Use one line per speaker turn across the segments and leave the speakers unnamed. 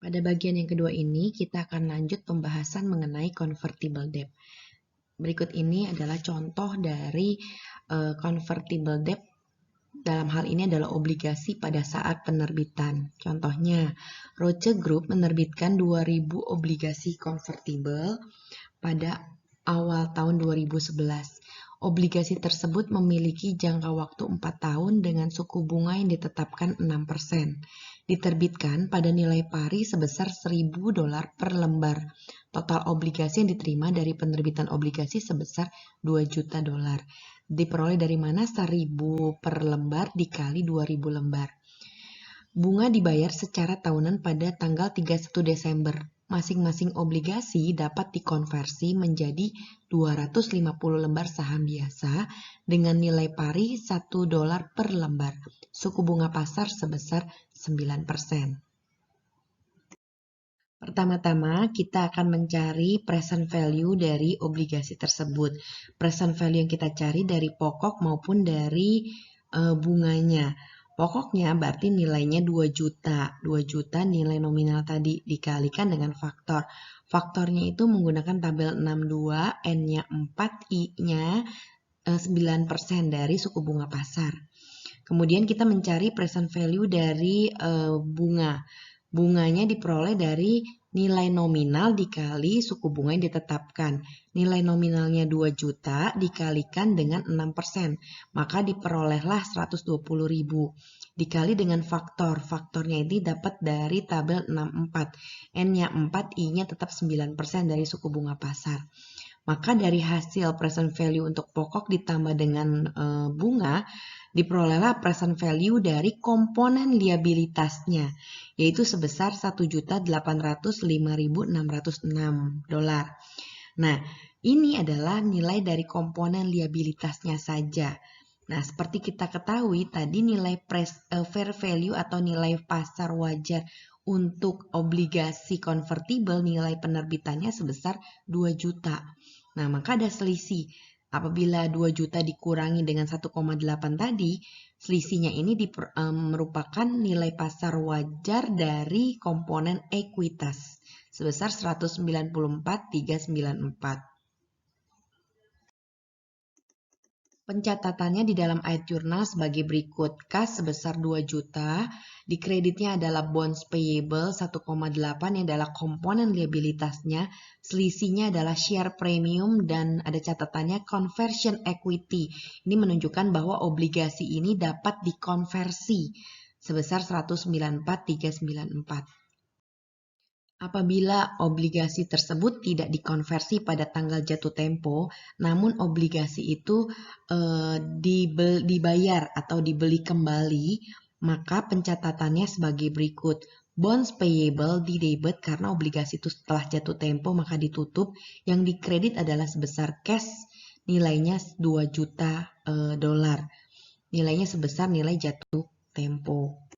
Pada bagian yang kedua ini, kita akan lanjut pembahasan mengenai convertible debt. Berikut ini adalah contoh dari convertible debt. Dalam hal ini adalah obligasi pada saat penerbitan. Contohnya, Roche Group menerbitkan 2000 obligasi convertible pada awal tahun 2011. Obligasi tersebut memiliki jangka waktu 4 tahun dengan suku bunga yang ditetapkan 6%. Diterbitkan pada nilai pari sebesar $1.000 per lembar. Total obligasi yang diterima dari penerbitan obligasi sebesar $2 juta. Diperoleh dari mana? 1.000 per lembar dikali 2.000 lembar. Bunga dibayar secara tahunan pada tanggal 31 Desember. Masing-masing obligasi dapat dikonversi menjadi 250 lembar saham biasa dengan nilai pari $1 per lembar. Suku bunga pasar sebesar 9%. Pertama-tama, kita akan mencari present value dari obligasi tersebut. Present value yang kita cari dari pokok maupun dari bunganya. Pokoknya berarti nilainya 2 juta. 2 juta nilai nominal tadi dikalikan dengan faktor. Faktornya itu menggunakan tabel 62, N-nya 4, I-nya 9% dari suku bunga pasar. Kemudian kita mencari present value dari bunga. Bunganya diperoleh dari nilai nominal dikali suku bunga yang ditetapkan. Nilai nominalnya 2 juta dikalikan dengan 6%, maka diperolehlah 120.000. Dikali dengan faktor. Faktornya ini dapat dari tabel 64. N-nya 4, I-nya tetap 9% dari suku bunga pasar. Maka dari hasil present value untuk pokok ditambah dengan bunga, diperolehlah present value dari komponen liabilitasnya, yaitu sebesar $1.805.606. Nah, ini adalah nilai dari komponen liabilitasnya saja. Nah, seperti kita ketahui tadi nilai fair value atau nilai pasar wajar untuk obligasi convertible nilai penerbitannya sebesar 2 juta. Nah, maka ada selisih. Apabila 2 juta dikurangi dengan 1,8 tadi, selisihnya ini merupakan nilai pasar wajar dari komponen ekuitas sebesar 194.394. Pencatatannya di dalam ayat jurnal sebagai berikut. Kas sebesar 2 juta, di kreditnya adalah bonds payable 1,8 yang adalah komponen liabilitasnya, selisihnya adalah share premium dan ada catatannya conversion equity. Ini menunjukkan bahwa obligasi ini dapat dikonversi sebesar 194.394. Apabila obligasi tersebut tidak dikonversi pada tanggal jatuh tempo, namun obligasi itu dibayar atau dibeli kembali, maka pencatatannya sebagai berikut. Bonds payable di debit karena obligasi itu setelah jatuh tempo maka ditutup. Yang dikredit adalah sebesar cash, nilainya 2 juta dolar. Nilainya sebesar nilai jatuh tempo.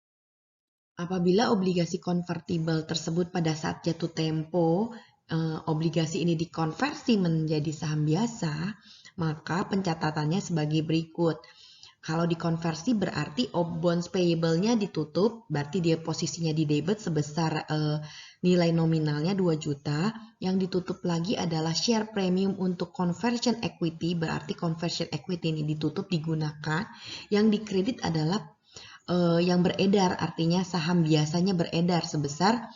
Apabila obligasi konvertibel tersebut pada saat jatuh tempo, obligasi ini dikonversi menjadi saham biasa, maka pencatatannya sebagai berikut. Kalau dikonversi berarti bonds payable-nya ditutup, berarti dia posisinya di debit sebesar nilai nominalnya 2 juta. Yang ditutup lagi adalah share premium untuk conversion equity, berarti conversion equity ini ditutup digunakan. Yang dikredit adalah yang beredar, artinya saham biasanya beredar sebesar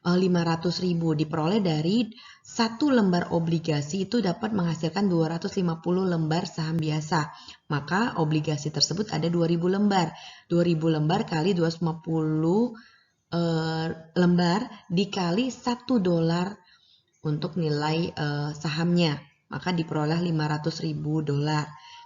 500.000 diperoleh dari satu lembar obligasi itu dapat menghasilkan 250 lembar saham biasa. Maka obligasi tersebut ada 2000 lembar. 2000 lembar kali 250 lembar dikali $1 untuk nilai sahamnya. Maka diperoleh $500.000.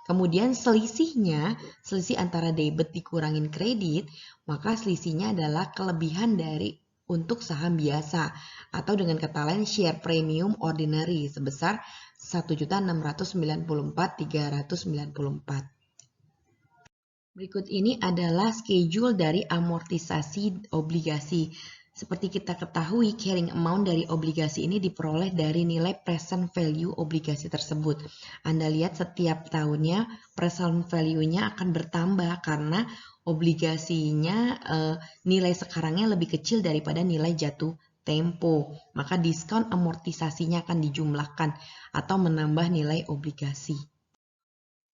Kemudian selisihnya, selisih antara debit dikurangin kredit, maka selisihnya adalah kelebihan dari untuk saham biasa atau dengan kata lain share premium ordinary sebesar 1.694.394. Berikut ini adalah schedule dari amortisasi obligasi. Seperti kita ketahui, carrying amount dari obligasi ini diperoleh dari nilai present value obligasi tersebut. Anda lihat setiap tahunnya present value-nya akan bertambah karena obligasinya nilai sekarangnya lebih kecil daripada nilai jatuh tempo, maka diskon amortisasinya akan dijumlahkan atau menambah nilai obligasi.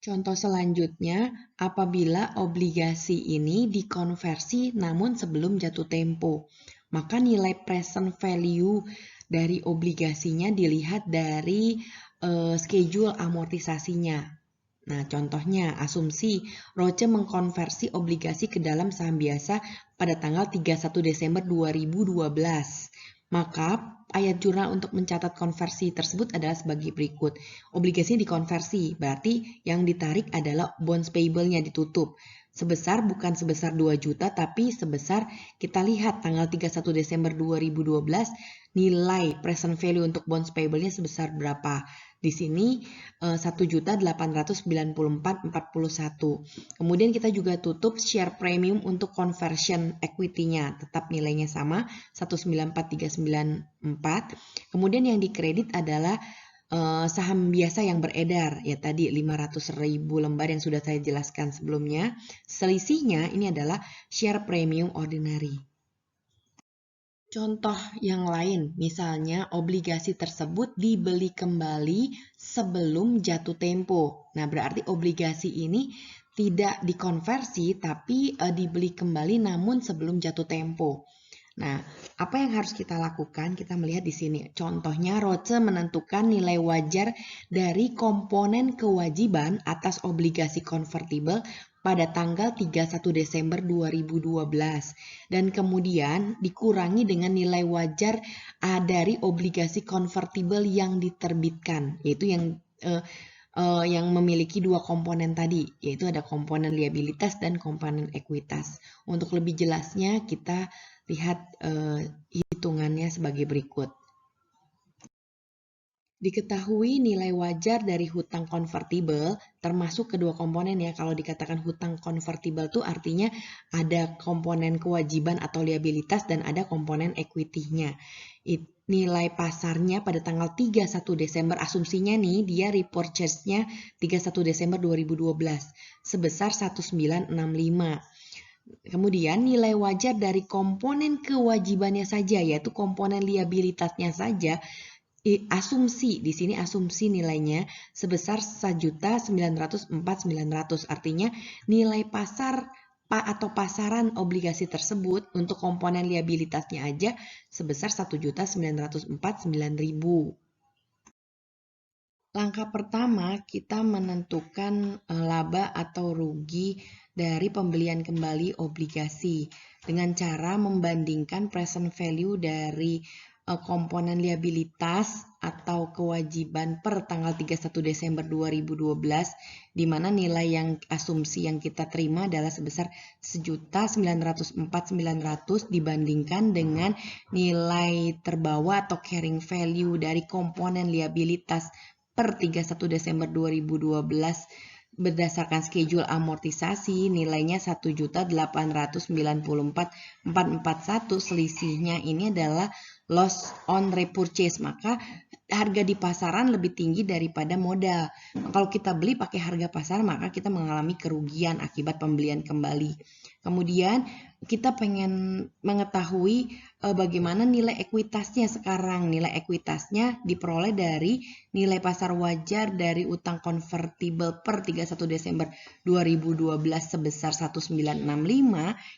Contoh selanjutnya, apabila obligasi ini dikonversi namun sebelum jatuh tempo, maka nilai present value dari obligasinya dilihat dari schedule amortisasinya. Nah, contohnya asumsi Roche mengkonversi obligasi ke dalam saham biasa pada tanggal 31 Desember 2012. Maka ayat jurnal untuk mencatat konversi tersebut adalah sebagai berikut. Obligasinya dikonversi, berarti yang ditarik adalah bonds payable-nya ditutup. Bukan sebesar 2 juta, tapi sebesar, kita lihat tanggal 31 Desember 2012, nilai present value untuk bonds payable-nya sebesar berapa. Di sini 1.894.41. Kemudian kita juga tutup share premium untuk conversion equity-nya, tetap nilainya sama 194.394. Kemudian yang dikredit adalah saham biasa yang beredar, ya tadi 500.000 lembar yang sudah saya jelaskan sebelumnya. Selisihnya ini adalah share premium ordinary. Contoh yang lain, misalnya obligasi tersebut dibeli kembali sebelum jatuh tempo. Nah, berarti obligasi ini tidak dikonversi tapi dibeli kembali namun sebelum jatuh tempo. Nah, apa yang harus kita lakukan? Kita melihat di sini. Contohnya, Roche menentukan nilai wajar dari komponen kewajiban atas obligasi konvertible pada tanggal 31 Desember 2012 dan kemudian dikurangi dengan nilai wajar dari obligasi konvertible yang diterbitkan, yaitu yang memiliki dua komponen tadi, yaitu ada komponen liabilitas dan komponen ekuitas. Untuk lebih jelasnya kita lihat hitungannya sebagai berikut. Diketahui nilai wajar dari hutang konvertibel termasuk kedua komponen ya. Kalau dikatakan hutang konvertibel itu artinya ada komponen kewajiban atau liabilitas dan ada komponen equity-nya. Nilai pasarnya pada tanggal 31 Desember, asumsinya nih dia repurchase-nya 31 Desember 2012 sebesar 1965. Kemudian nilai wajar dari komponen kewajibannya saja, yaitu komponen liabilitasnya saja, asumsi di sini asumsi nilainya sebesar 1.904.900, artinya nilai pasar atau pasaran obligasi tersebut untuk komponen liabilitasnya aja sebesar 1.904.900. Langkah pertama kita menentukan laba atau rugi dari pembelian kembali obligasi dengan cara membandingkan present value dari komponen liabilitas atau kewajiban per tanggal 31 Desember 2012 di mana nilai yang asumsi yang kita terima adalah sebesar 1.904.900 dibandingkan dengan nilai terbawa atau carrying value dari komponen liabilitas per 31 Desember 2012 berdasarkan schedule amortisasi nilainya 1.894.441. Selisihnya ini adalah loss on repurchase, maka harga di pasaran lebih tinggi daripada modal. Kalau kita beli pakai harga pasar, maka kita mengalami kerugian akibat pembelian kembali. Kemudian kita pengen mengetahui bagaimana nilai ekuitasnya sekarang. Nilai ekuitasnya diperoleh dari nilai pasar wajar dari utang konvertible per 31 Desember 2012 sebesar 1.965,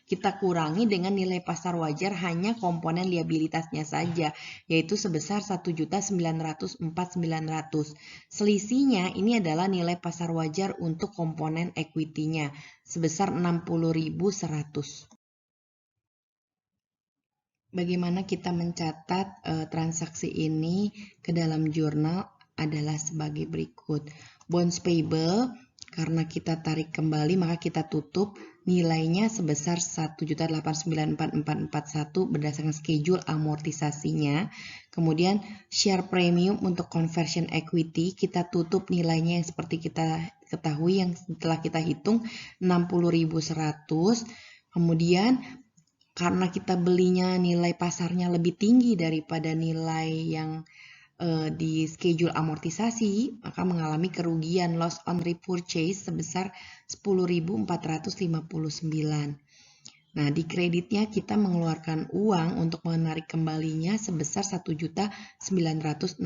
kita kurangi dengan nilai pasar wajar hanya komponen liabilitasnya saja, yaitu sebesar 1.904.900. Selisihnya ini adalah nilai pasar wajar untuk komponen equity-nya sebesar 60.100. Bagaimana kita mencatat transaksi ini ke dalam jurnal adalah sebagai berikut. Bonds payable, karena kita tarik kembali maka kita tutup, nilainya sebesar 1.894.441 berdasarkan schedule amortisasinya. Kemudian share premium untuk conversion equity kita tutup nilainya yang seperti kita ketahui yang setelah kita hitung 60.100. Kemudian karena kita belinya nilai pasarnya lebih tinggi daripada nilai yang di schedule amortisasi, maka mengalami kerugian loss on repurchase sebesar 10.459. Nah, di kreditnya kita mengeluarkan uang untuk menarik kembalinya sebesar 1.965.000.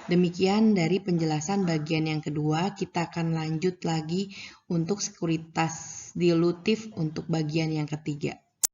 Demikian dari penjelasan bagian yang kedua, kita akan lanjut lagi untuk sekuritas dilutif untuk bagian yang ketiga.